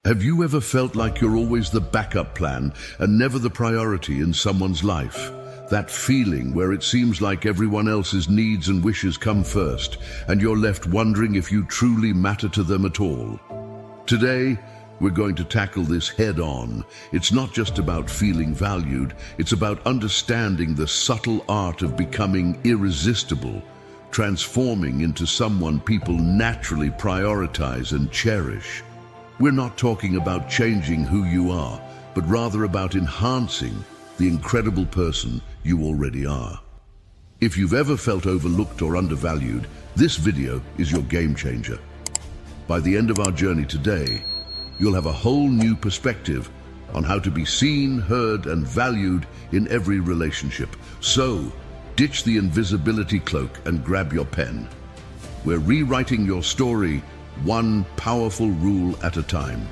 Have you ever felt like you're always the backup plan and never the priority in someone's life? That feeling where it seems like everyone else's needs and wishes come first, and you're left wondering if you truly matter to them at all. Today, we're going to tackle this head on. It's not just about feeling valued, it's about understanding the subtle art of becoming irresistible, transforming into someone people naturally prioritize and cherish. We're not talking about changing who you are, but rather about enhancing the incredible person you already are. If you've ever felt overlooked or undervalued, this video is your game changer. By the end of our journey today, you'll have a whole new perspective on how to be seen, heard, and valued in every relationship. So, ditch the invisibility cloak and grab your pen. We're rewriting your story one powerful rule at a time.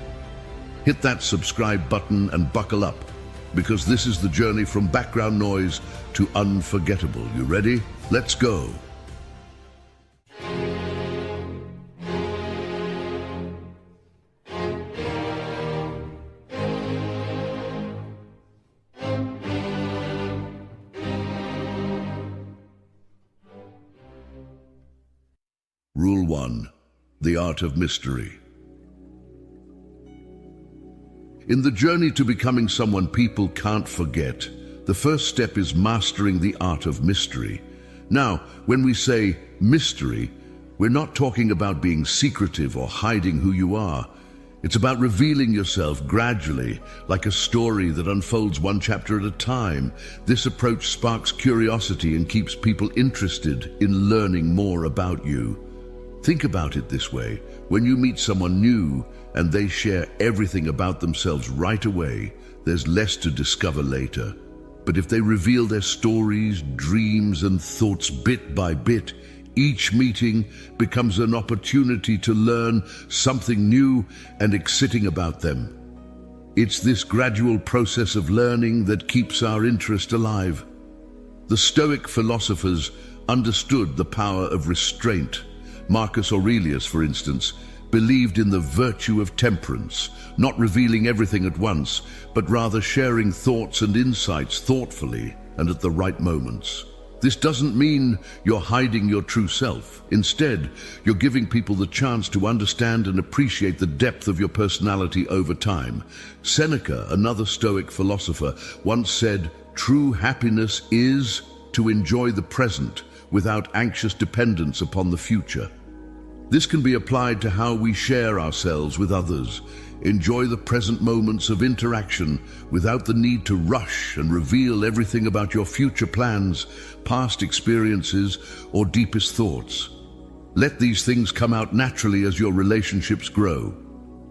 Hit that subscribe button and buckle up, because this is the journey from background noise to unforgettable. You ready? Let's go. Rule 1. The art of mystery. In the journey to becoming someone people can't forget, the first step is mastering the art of mystery. Now, when we say mystery, we're not talking about being secretive or hiding who you are. It's about revealing yourself gradually, like a story that unfolds one chapter at a time. This approach sparks curiosity and keeps people interested in learning more about you. Think about it this way: when you meet someone new and they share everything about themselves right away, there's less to discover later. But if they reveal their stories, dreams, and thoughts bit by bit, each meeting becomes an opportunity to learn something new and exciting about them. It's this gradual process of learning that keeps our interest alive. The Stoic philosophers understood the power of restraint. Marcus Aurelius, for instance, believed in the virtue of temperance, not revealing everything at once, but rather sharing thoughts and insights thoughtfully and at the right moments. This doesn't mean you're hiding your true self. Instead, you're giving people the chance to understand and appreciate the depth of your personality over time. Seneca, another Stoic philosopher, once said, "True happiness is to enjoy the present without anxious dependence upon the future." This can be applied to how we share ourselves with others. Enjoy the present moments of interaction without the need to rush and reveal everything about your future plans, past experiences, or deepest thoughts. Let these things come out naturally as your relationships grow.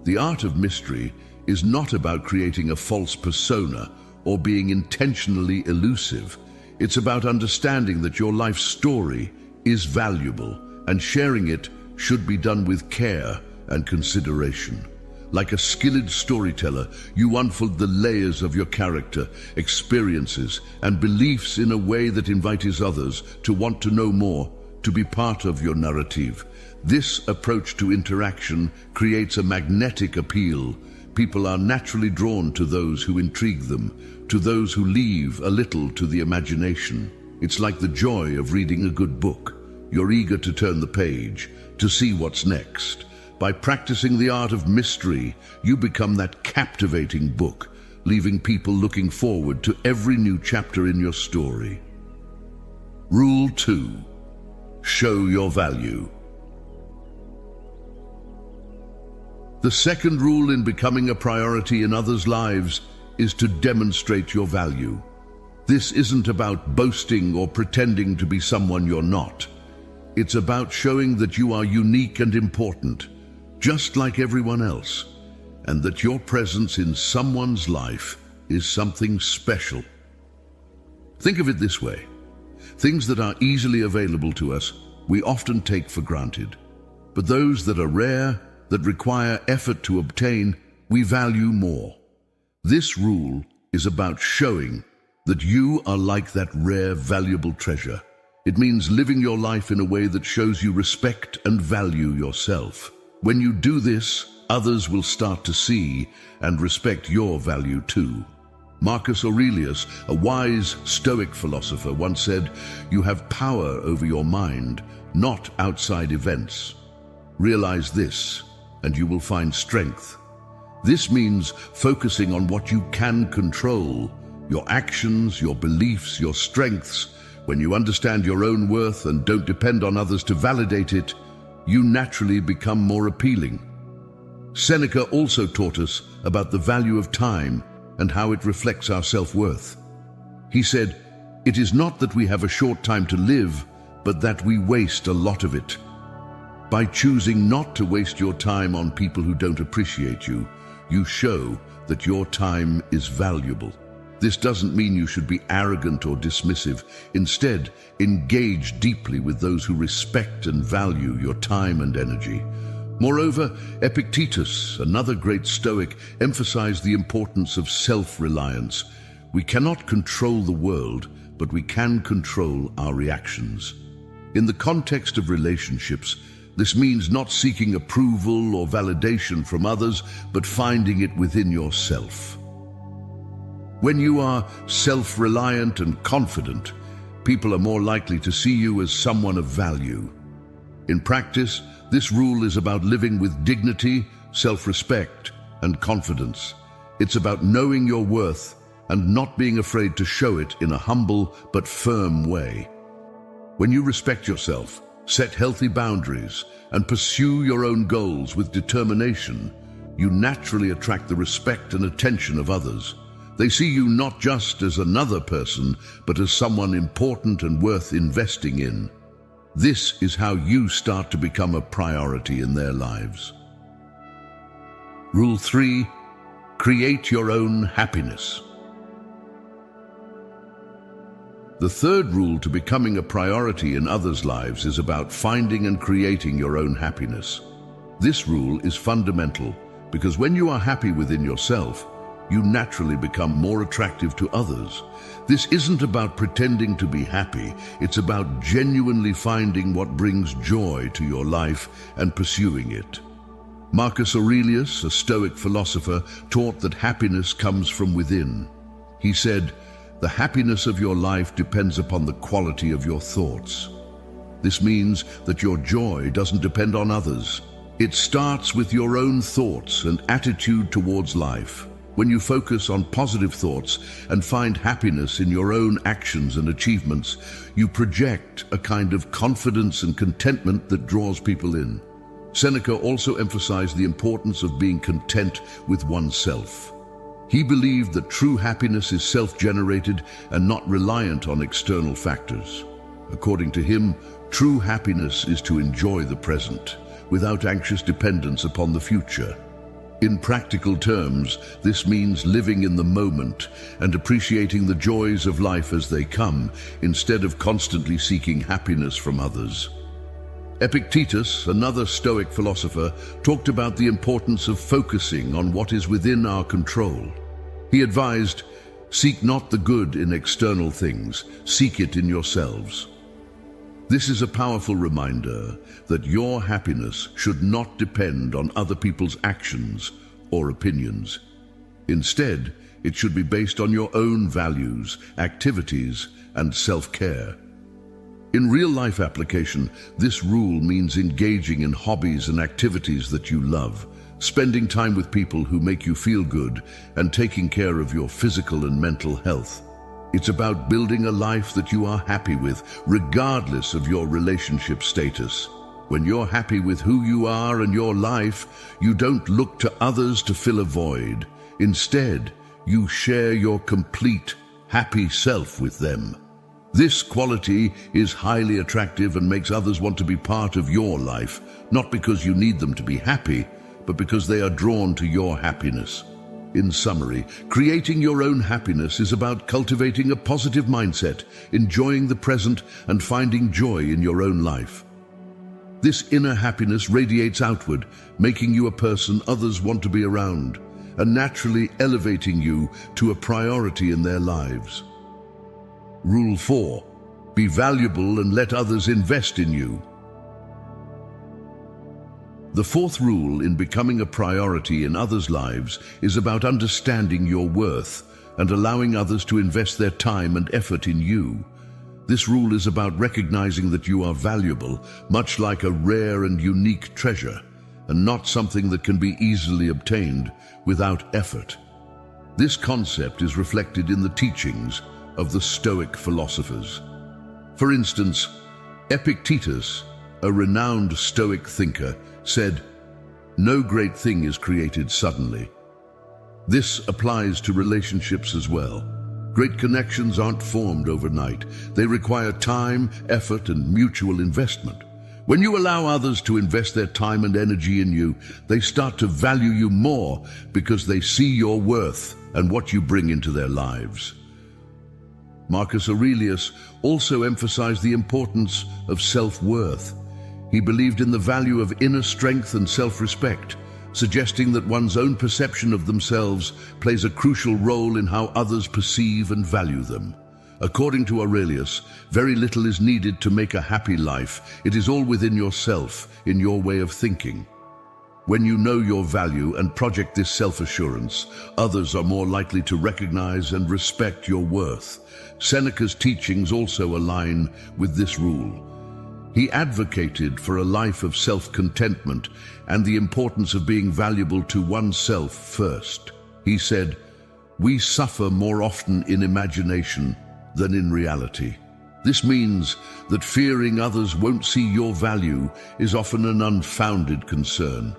The art of mystery is not about creating a false persona or being intentionally elusive. It's about understanding that your life story is valuable, and sharing it should be done with care and consideration. Like a skilled storyteller, you unfold the layers of your character, experiences, and beliefs in a way that invites others to want to know more, to be part of your narrative. This approach to interaction creates a magnetic appeal. People are naturally drawn to those who intrigue them, to those who leave a little to the imagination. It's like the joy of reading a good book. You're eager to turn the page, to see what's next. By practicing the art of mystery, you become that captivating book, leaving people looking forward to every new chapter in your story. Rule 2. Show your value. The second rule in becoming a priority in others' lives is to demonstrate your value. This isn't about boasting or pretending to be someone you're not. It's about showing that you are unique and important, just like everyone else, and that your presence in someone's life is something special. Think of it this way: things that are easily available to us, we often take for granted. But those that are rare, that require effort to obtain, we value more. This rule is about showing that you are like that rare, valuable treasure. It means living your life in a way that shows you respect and value yourself. When you do this, others will start to see and respect your value too. Marcus Aurelius, a wise Stoic philosopher, once said, "You have power over your mind, not outside events. Realize this, and you will find strength." This means focusing on what you can control, your actions, your beliefs, your strengths. When you understand your own worth and don't depend on others to validate it, you naturally become more appealing. Seneca also taught us about the value of time and how it reflects our self-worth. He said, "It is not that we have a short time to live, but that we waste a lot of it." By choosing not to waste your time on people who don't appreciate you, you show that your time is valuable. This doesn't mean you should be arrogant or dismissive. Instead, engage deeply with those who respect and value your time and energy. Moreover, Epictetus, another great Stoic, emphasized the importance of self-reliance. We cannot control the world, but we can control our reactions. In the context of relationships, this means not seeking approval or validation from others, but finding it within yourself. When you are self-reliant and confident, people are more likely to see you as someone of value. In practice, this rule is about living with dignity, self-respect, and confidence. It's about knowing your worth and not being afraid to show it in a humble but firm way. When you respect yourself, set healthy boundaries, and pursue your own goals with determination, you naturally attract the respect and attention of others. They see you not just as another person, but as someone important and worth investing in. This is how you start to become a priority in their lives. Rule 3, create your own happiness. The third rule to becoming a priority in others' lives is about finding and creating your own happiness. This rule is fundamental because when you are happy within yourself, you naturally become more attractive to others. This isn't about pretending to be happy, it's about genuinely finding what brings joy to your life and pursuing it. Marcus Aurelius, a Stoic philosopher, taught that happiness comes from within. He said, "The happiness of your life depends upon the quality of your thoughts." This means that your joy doesn't depend on others. It starts with your own thoughts and attitude towards life. When you focus on positive thoughts and find happiness in your own actions and achievements, you project a kind of confidence and contentment that draws people in. Seneca also emphasized the importance of being content with oneself. He believed that true happiness is self-generated and not reliant on external factors. According to him, true happiness is to enjoy the present, without anxious dependence upon the future. In practical terms, this means living in the moment and appreciating the joys of life as they come, instead of constantly seeking happiness from others. Epictetus, another Stoic philosopher, talked about the importance of focusing on what is within our control. He advised, "Seek not the good in external things, seek it in yourselves." This is a powerful reminder that your happiness should not depend on other people's actions or opinions. Instead, it should be based on your own values, activities, and self-care. In real-life application, this rule means engaging in hobbies and activities that you love, spending time with people who make you feel good, and taking care of your physical and mental health. It's about building a life that you are happy with, regardless of your relationship status. When you're happy with who you are and your life, you don't look to others to fill a void. Instead, you share your complete, happy self with them. This quality is highly attractive and makes others want to be part of your life, not because you need them to be happy, but because they are drawn to your happiness. In summary, creating your own happiness is about cultivating a positive mindset, enjoying the present, and finding joy in your own life. This inner happiness radiates outward, making you a person others want to be around, and naturally elevating you to a priority in their lives. Rule 4. Be valuable and let others invest in you. The fourth rule in becoming a priority in others' lives is about understanding your worth and allowing others to invest their time and effort in you. This rule is about recognizing that you are valuable, much like a rare and unique treasure, and not something that can be easily obtained without effort. This concept is reflected in the teachings of the Stoic philosophers. For instance, Epictetus, a renowned Stoic thinker, said, "No great thing is created suddenly." This applies to relationships as well. Great connections aren't formed overnight. They require time, effort, and mutual investment. When you allow others to invest their time and energy in you, they start to value you more because they see your worth and what you bring into their lives. Marcus Aurelius also emphasized the importance of self-worth. He believed in the value of inner strength and self-respect, suggesting that one's own perception of themselves plays a crucial role in how others perceive and value them. According to Aurelius, very little is needed to make a happy life. It is all within yourself, in your way of thinking. When you know your value and project this self-assurance, others are more likely to recognize and respect your worth. Seneca's teachings also align with this rule. He advocated for a life of self-contentment and the importance of being valuable to oneself first. He said, "We suffer more often in imagination than in reality." This means that fearing others won't see your value is often an unfounded concern.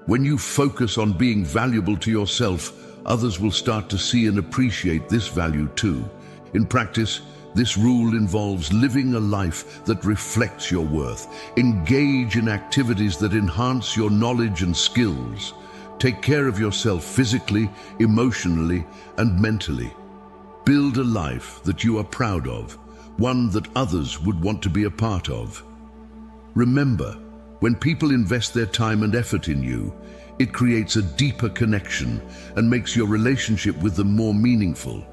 When you focus on being valuable to yourself, others will start to see and appreciate this value too. In practice, this rule involves living a life that reflects your worth. Engage in activities that enhance your knowledge and skills. Take care of yourself physically, emotionally, and mentally. Build a life that you are proud of, one that others would want to be a part of. Remember, when people invest their time and effort in you, it creates a deeper connection and makes your relationship with them more meaningful.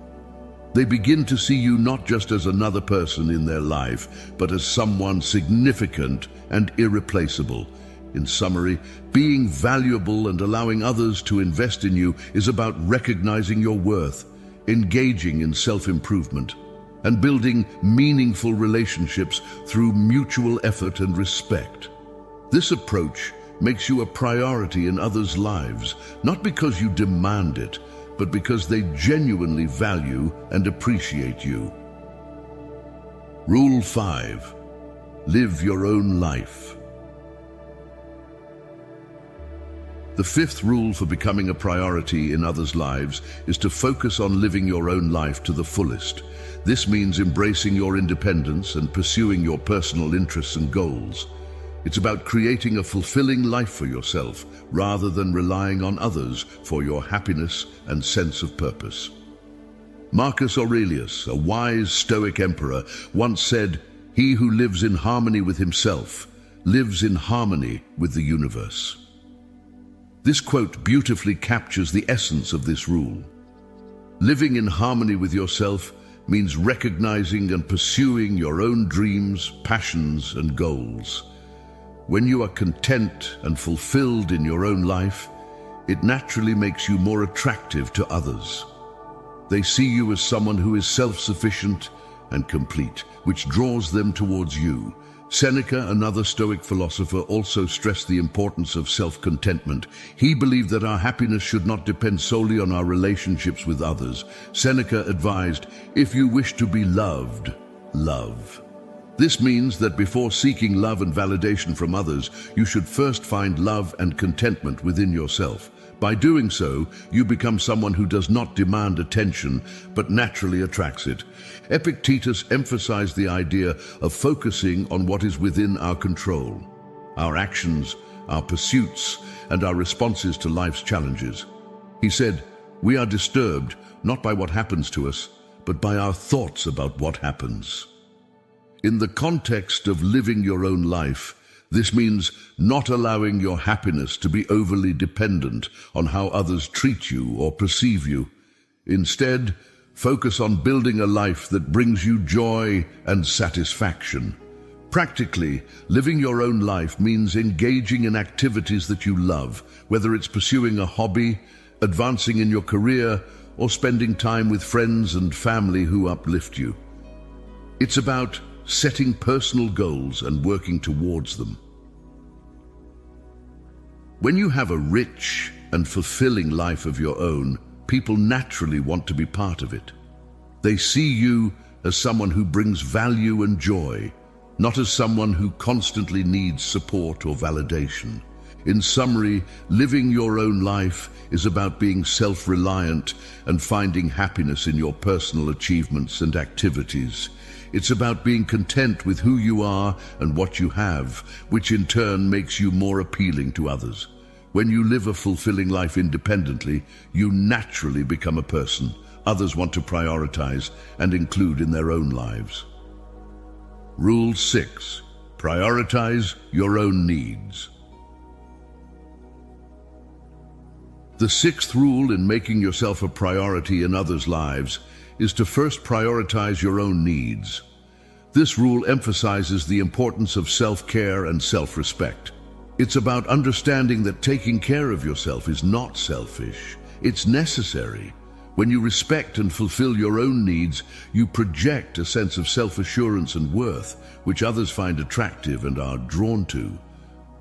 They begin to see you not just as another person in their life, but as someone significant and irreplaceable. In summary, being valuable and allowing others to invest in you is about recognizing your worth, engaging in self-improvement, and building meaningful relationships through mutual effort and respect. This approach makes you a priority in others' lives, not because you demand it, but because they genuinely value and appreciate you. Rule 5. Live your own life. The fifth rule for becoming a priority in others' lives is to focus on living your own life to the fullest. This means embracing your independence and pursuing your personal interests and goals. It's about creating a fulfilling life for yourself, rather than relying on others for your happiness and sense of purpose. Marcus Aurelius, a wise Stoic emperor, once said, "He who lives in harmony with himself lives in harmony with the universe." This quote beautifully captures the essence of this rule. Living in harmony with yourself means recognizing and pursuing your own dreams, passions, and goals. When you are content and fulfilled in your own life, it naturally makes you more attractive to others. They see you as someone who is self-sufficient and complete, which draws them towards you. Seneca, another Stoic philosopher, also stressed the importance of self-contentment. He believed that our happiness should not depend solely on our relationships with others. Seneca advised, "If you wish to be loved, love." This means that before seeking love and validation from others, you should first find love and contentment within yourself. By doing so, you become someone who does not demand attention, but naturally attracts it. Epictetus emphasized the idea of focusing on what is within our control: our actions, our pursuits, and our responses to life's challenges. He said, "We are disturbed not by what happens to us, but by our thoughts about what happens." In the context of living your own life, this means not allowing your happiness to be overly dependent on how others treat you or perceive you. Instead, focus on building a life that brings you joy and satisfaction. Practically, living your own life means engaging in activities that you love, whether it's pursuing a hobby, advancing in your career, or spending time with friends and family who uplift you. It's about setting personal goals and working towards them. When you have a rich and fulfilling life of your own, people naturally want to be part of it. They see you as someone who brings value and joy, not as someone who constantly needs support or validation. In summary, living your own life is about being self-reliant and finding happiness in your personal achievements and activities. It's about being content with who you are and what you have, which in turn makes you more appealing to others. When you live a fulfilling life independently, you naturally become a person others want to prioritize and include in their own lives. Rule 6. Prioritize your own needs. The sixth rule in making yourself a priority in others' lives is to first prioritize your own needs. This rule emphasizes the importance of self-care and self-respect. It's about understanding that taking care of yourself is not selfish. It's necessary. When you respect and fulfill your own needs, you project a sense of self-assurance and worth, which others find attractive and are drawn to.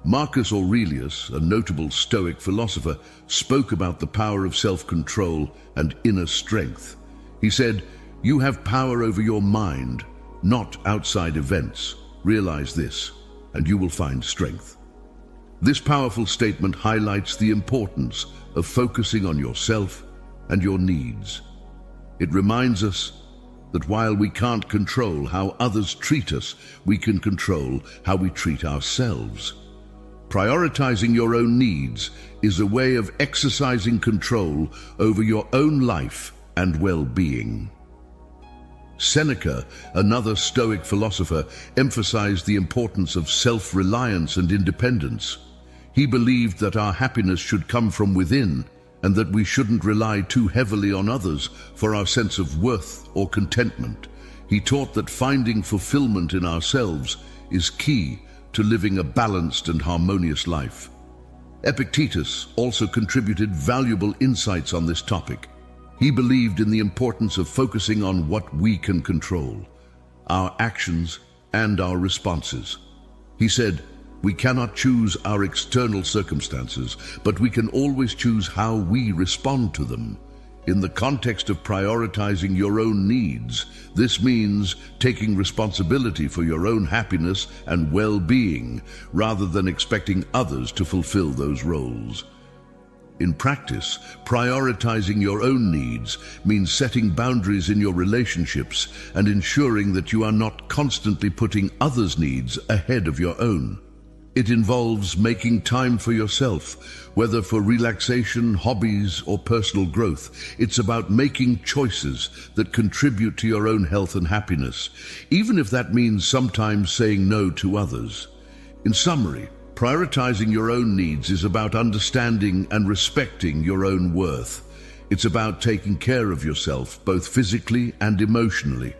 Marcus Aurelius, a notable Stoic philosopher, spoke about the power of self-control and inner strength. He said, "You have power over your mind, not outside events. Realize this, and you will find strength." This powerful statement highlights the importance of focusing on yourself and your needs. It reminds us that while we can't control how others treat us, we can control how we treat ourselves. Prioritizing your own needs is a way of exercising control over your own life and well-being. Seneca, another Stoic philosopher, emphasized the importance of self-reliance and independence. He believed that our happiness should come from within, and that we shouldn't rely too heavily on others for our sense of worth or contentment. He taught that finding fulfillment in ourselves is key to living a balanced and harmonious life. Epictetus also contributed valuable insights on this topic. He believed in the importance of focusing on what we can control, our actions and our responses. He said, "We cannot choose our external circumstances, but we can always choose how we respond to them." In the context of prioritizing your own needs, this means taking responsibility for your own happiness and well-being, rather than expecting others to fulfill those roles. In practice, prioritizing your own needs means setting boundaries in your relationships and ensuring that you are not constantly putting others' needs ahead of your own. It involves making time for yourself, whether for relaxation, hobbies, or personal growth. It's about making choices that contribute to your own health and happiness, even if that means sometimes saying no to others. In summary, prioritizing your own needs is about understanding and respecting your own worth. It's about taking care of yourself, both physically and emotionally.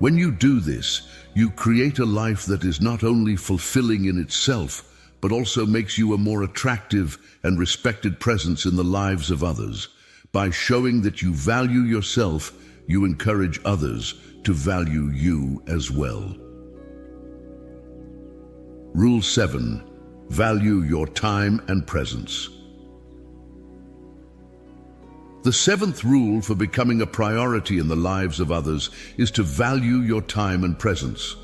When you do this, you create a life that is not only fulfilling in itself, but also makes you a more attractive and respected presence in the lives of others. By showing that you value yourself, you encourage others to value you as well. Rule 7. Value your time and presence. The seventh rule for becoming a priority in the lives of others is to value your time and presence.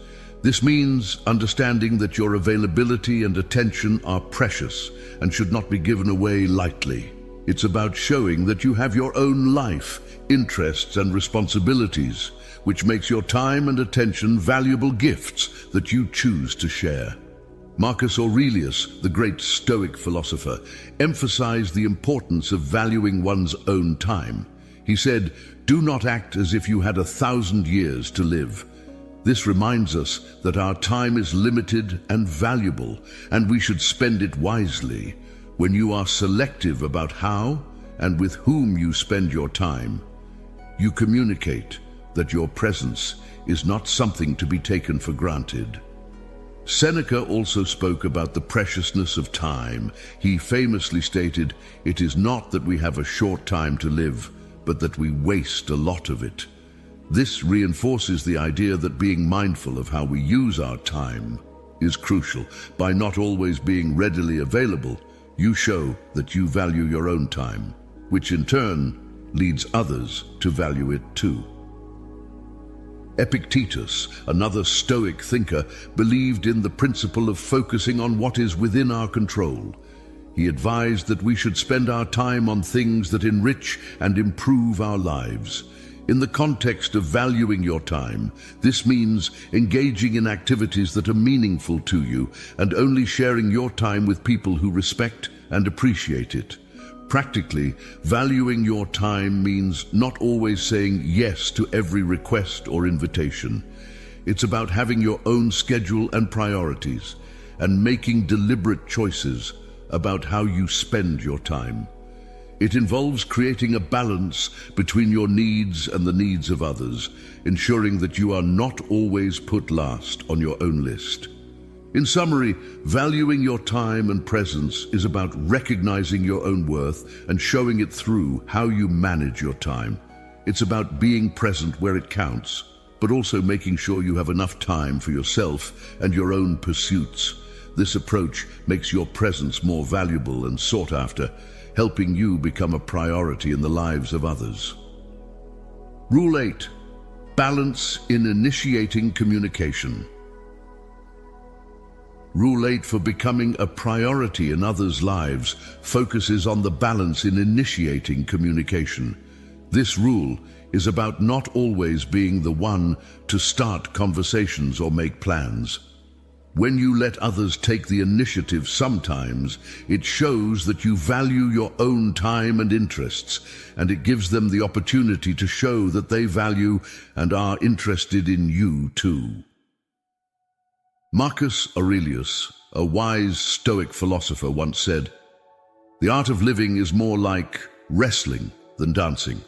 This means understanding that your availability and attention are precious and should not be given away lightly. It's about showing that you have your own life, interests, and responsibilities, which makes your time and attention valuable gifts that you choose to share. Marcus Aurelius, the great Stoic philosopher, emphasized the importance of valuing one's own time. He said, "Do not act as if you had 1,000 years to live." This reminds us that our time is limited and valuable, and we should spend it wisely. When you are selective about how and with whom you spend your time, you communicate that your presence is not something to be taken for granted. Seneca also spoke about the preciousness of time. He famously stated, "It is not that we have a short time to live, but that we waste a lot of it." This reinforces the idea that being mindful of how we use our time is crucial. By not always being readily available, you show that you value your own time, which in turn leads others to value it too. Epictetus, another Stoic thinker, believed in the principle of focusing on what is within our control. He advised that we should spend our time on things that enrich and improve our lives. In the context of valuing your time, this means engaging in activities that are meaningful to you and only sharing your time with people who respect and appreciate it. Practically, valuing your time means not always saying yes to every request or invitation. It's about having your own schedule and priorities and making deliberate choices about how you spend your time. It involves creating a balance between your needs and the needs of others, ensuring that you are not always put last on your own list. In summary, valuing your time and presence is about recognizing your own worth and showing it through how you manage your time. It's about being present where it counts, but also making sure you have enough time for yourself and your own pursuits. This approach makes your presence more valuable and sought after, helping you become a priority in the lives of others. Rule 8. Balance in initiating communication. Rule 8 for becoming a priority in others' lives focuses on the balance in initiating communication. This rule is about not always being the one to start conversations or make plans. When you let others take the initiative sometimes, it shows that you value your own time and interests, and it gives them the opportunity to show that they value and are interested in you too. Marcus Aurelius, a wise Stoic philosopher, once said, "The art of living is more like wrestling than dancing."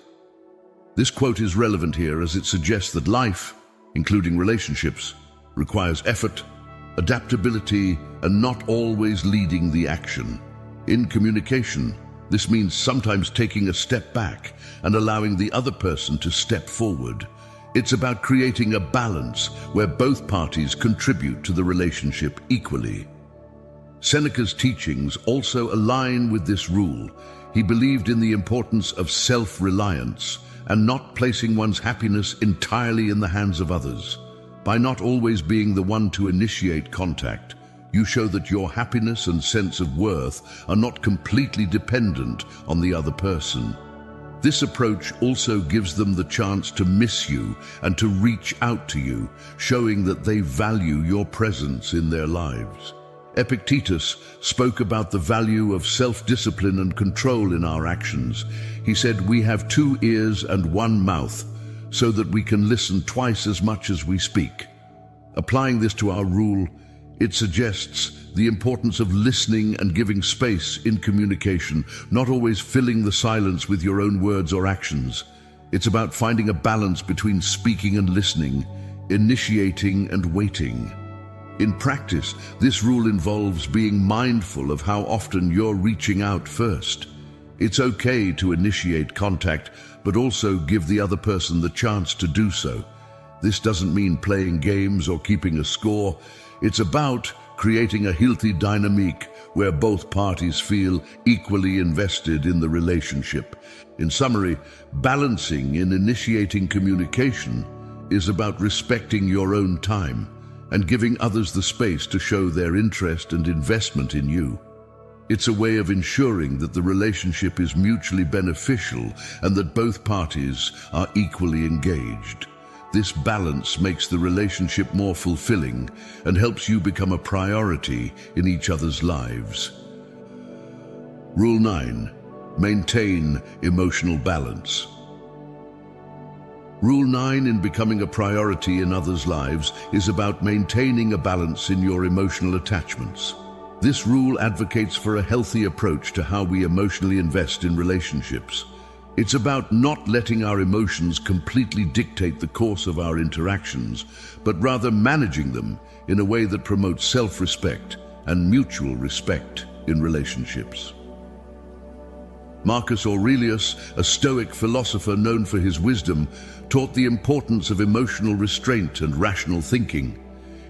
This quote is relevant here as it suggests that life, including relationships, requires effort, adaptability, and not always leading the action. In communication, this means sometimes taking a step back and allowing the other person to step forward. It's about creating a balance where both parties contribute to the relationship equally. Seneca's teachings also align with this rule. He believed in the importance of self-reliance and not placing one's happiness entirely in the hands of others. By not always being the one to initiate contact, you show that your happiness and sense of worth are not completely dependent on the other person. This approach also gives them the chance to miss you and to reach out to you, showing that they value your presence in their lives. Epictetus spoke about the value of self-discipline and control in our actions. He said, "We have 2 ears and 1 mouth, so that we can listen twice as much as we speak." Applying this to our rule, it suggests the importance of listening and giving space in communication, not always filling the silence with your own words or actions. It's about finding a balance between speaking and listening, initiating and waiting. In practice, this rule involves being mindful of how often you're reaching out first. It's okay to initiate contact, but also give the other person the chance to do so. This doesn't mean playing games or keeping a score. It's about creating a healthy dynamic where both parties feel equally invested in the relationship. In summary, balancing in initiating communication is about respecting your own time and giving others the space to show their interest and investment in you. It's a way of ensuring that the relationship is mutually beneficial and that both parties are equally engaged. This balance makes the relationship more fulfilling and helps you become a priority in each other's lives. Rule 9. Maintain emotional balance. Rule 9 in becoming a priority in others' lives is about maintaining a balance in your emotional attachments. This rule advocates for a healthy approach to how we emotionally invest in relationships. It's about not letting our emotions completely dictate the course of our interactions, but rather managing them in a way that promotes self-respect and mutual respect in relationships. Marcus Aurelius, a Stoic philosopher known for his wisdom, taught the importance of emotional restraint and rational thinking.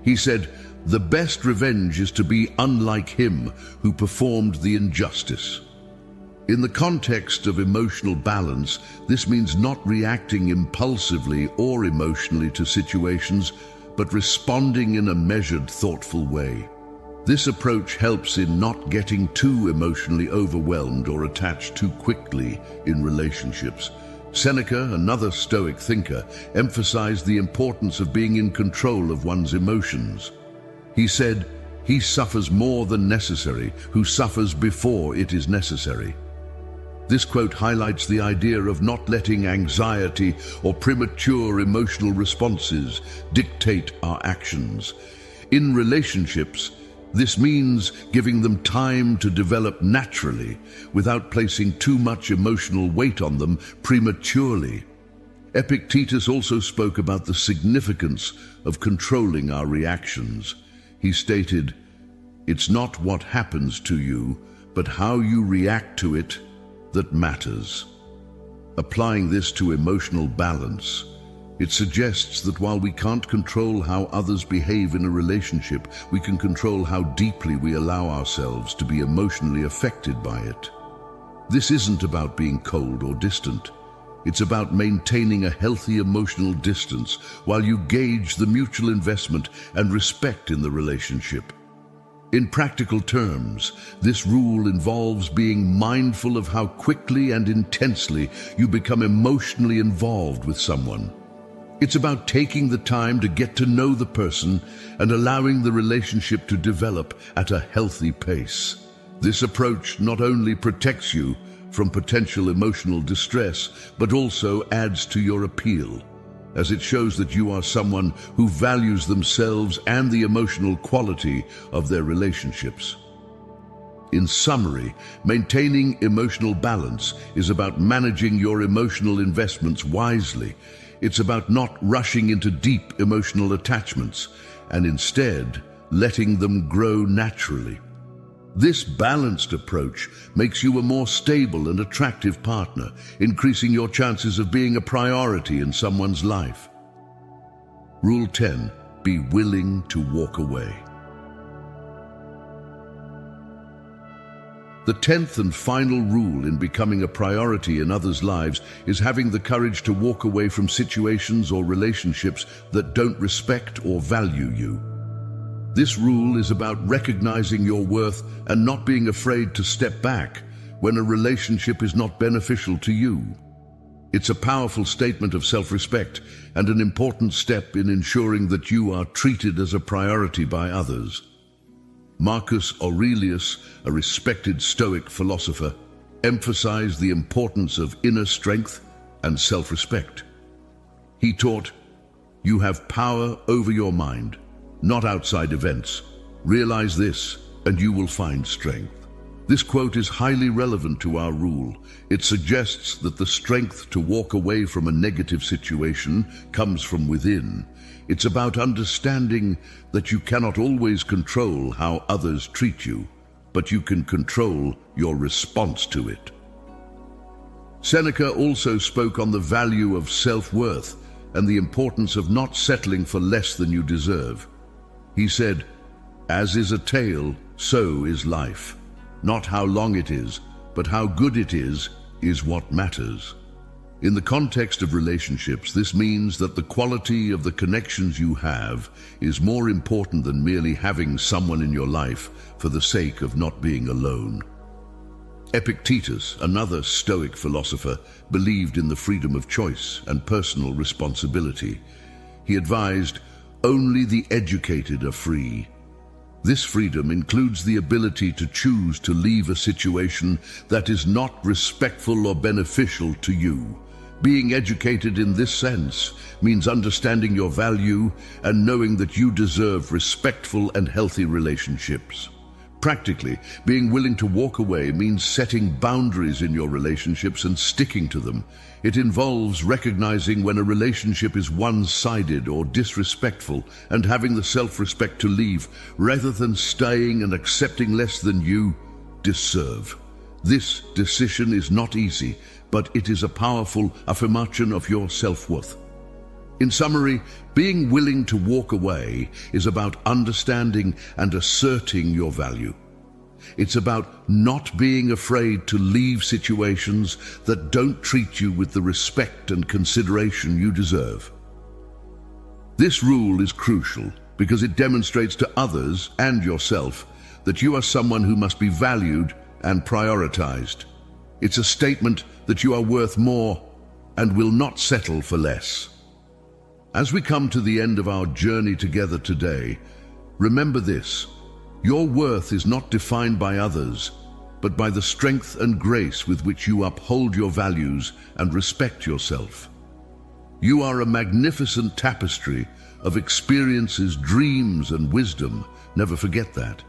He said, "The best revenge is to be unlike him who performed the injustice." In the context of emotional balance, this means not reacting impulsively or emotionally to situations, but responding in a measured, thoughtful way. This approach helps in not getting too emotionally overwhelmed or attached too quickly in relationships. Seneca, another Stoic thinker, emphasized the importance of being in control of one's emotions. He said, "He suffers more than necessary who suffers before it is necessary." This quote highlights the idea of not letting anxiety or premature emotional responses dictate our actions. In relationships, this means giving them time to develop naturally without placing too much emotional weight on them prematurely. Epictetus also spoke about the significance of controlling our reactions. He stated, "It's not what happens to you, but how you react to it that matters." Applying this to emotional balance, it suggests that while we can't control how others behave in a relationship, we can control how deeply we allow ourselves to be emotionally affected by it. This isn't about being cold or distant. It's about maintaining a healthy emotional distance while you gauge the mutual investment and respect in the relationship. In practical terms, this rule involves being mindful of how quickly and intensely you become emotionally involved with someone. It's about taking the time to get to know the person and allowing the relationship to develop at a healthy pace. This approach not only protects you from potential emotional distress, but also adds to your appeal, as it shows that you are someone who values themselves and the emotional quality of their relationships. In summary, maintaining emotional balance is about managing your emotional investments wisely. It's about not rushing into deep emotional attachments and instead letting them grow naturally. This balanced approach makes you a more stable and attractive partner, increasing your chances of being a priority in someone's life. Rule 10. Be willing to walk away. The 10th and final rule in becoming a priority in others' lives is having the courage to walk away from situations or relationships that don't respect or value you. This rule is about recognizing your worth and not being afraid to step back when a relationship is not beneficial to you. It's a powerful statement of self-respect and an important step in ensuring that you are treated as a priority by others. Marcus Aurelius, a respected Stoic philosopher, emphasized the importance of inner strength and self-respect. He taught, "You have power over your mind, not outside events. Realize this, and you will find strength." This quote is highly relevant to our rule. It suggests that the strength to walk away from a negative situation comes from within. It's about understanding that you cannot always control how others treat you, but you can control your response to it. Seneca also spoke on the value of self-worth and the importance of not settling for less than you deserve. He said, "As is a tale, so is life. Not how long it is, but how good it is what matters." In the context of relationships, this means that the quality of the connections you have is more important than merely having someone in your life for the sake of not being alone. Epictetus, another Stoic philosopher, believed in the freedom of choice and personal responsibility. He advised, "Only the educated are free." This freedom includes the ability to choose to leave a situation that is not respectful or beneficial to you. Being educated in this sense means understanding your value and knowing that you deserve respectful and healthy relationships. Practically, being willing to walk away means setting boundaries in your relationships and sticking to them. It involves recognizing when a relationship is one-sided or disrespectful and having the self-respect to leave, rather than staying and accepting less than you deserve. This decision is not easy, but it is a powerful affirmation of your self-worth. In summary, being willing to walk away is about understanding and asserting your value. It's about not being afraid to leave situations that don't treat you with the respect and consideration you deserve. This rule is crucial because it demonstrates to others and yourself that you are someone who must be valued and prioritized. It's a statement that you are worth more and will not settle for less. As we come to the end of our journey together today, remember this: your worth is not defined by others, but by the strength and grace with which you uphold your values and respect yourself. You are a magnificent tapestry of experiences, dreams, and wisdom. Never forget that.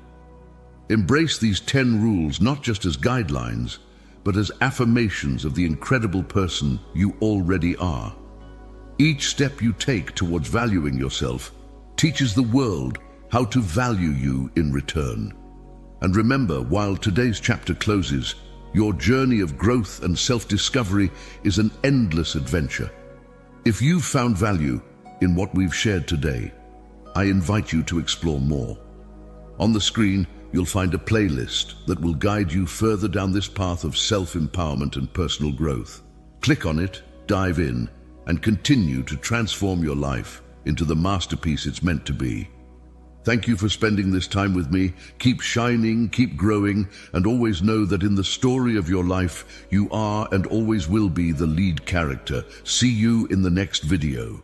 Embrace these 10 rules not just as guidelines, but as affirmations of the incredible person you already are. Each step you take towards valuing yourself teaches the world how to value you in return. And remember, while today's chapter closes, your journey of growth and self-discovery is an endless adventure. If you've found value in what we've shared today, I invite you to explore more. On the screen, you'll find a playlist that will guide you further down this path of self-empowerment and personal growth. Click on it, dive in, and continue to transform your life into the masterpiece it's meant to be. Thank you for spending this time with me. Keep shining, keep growing, and always know that in the story of your life, you are and always will be the lead character. See you in the next video.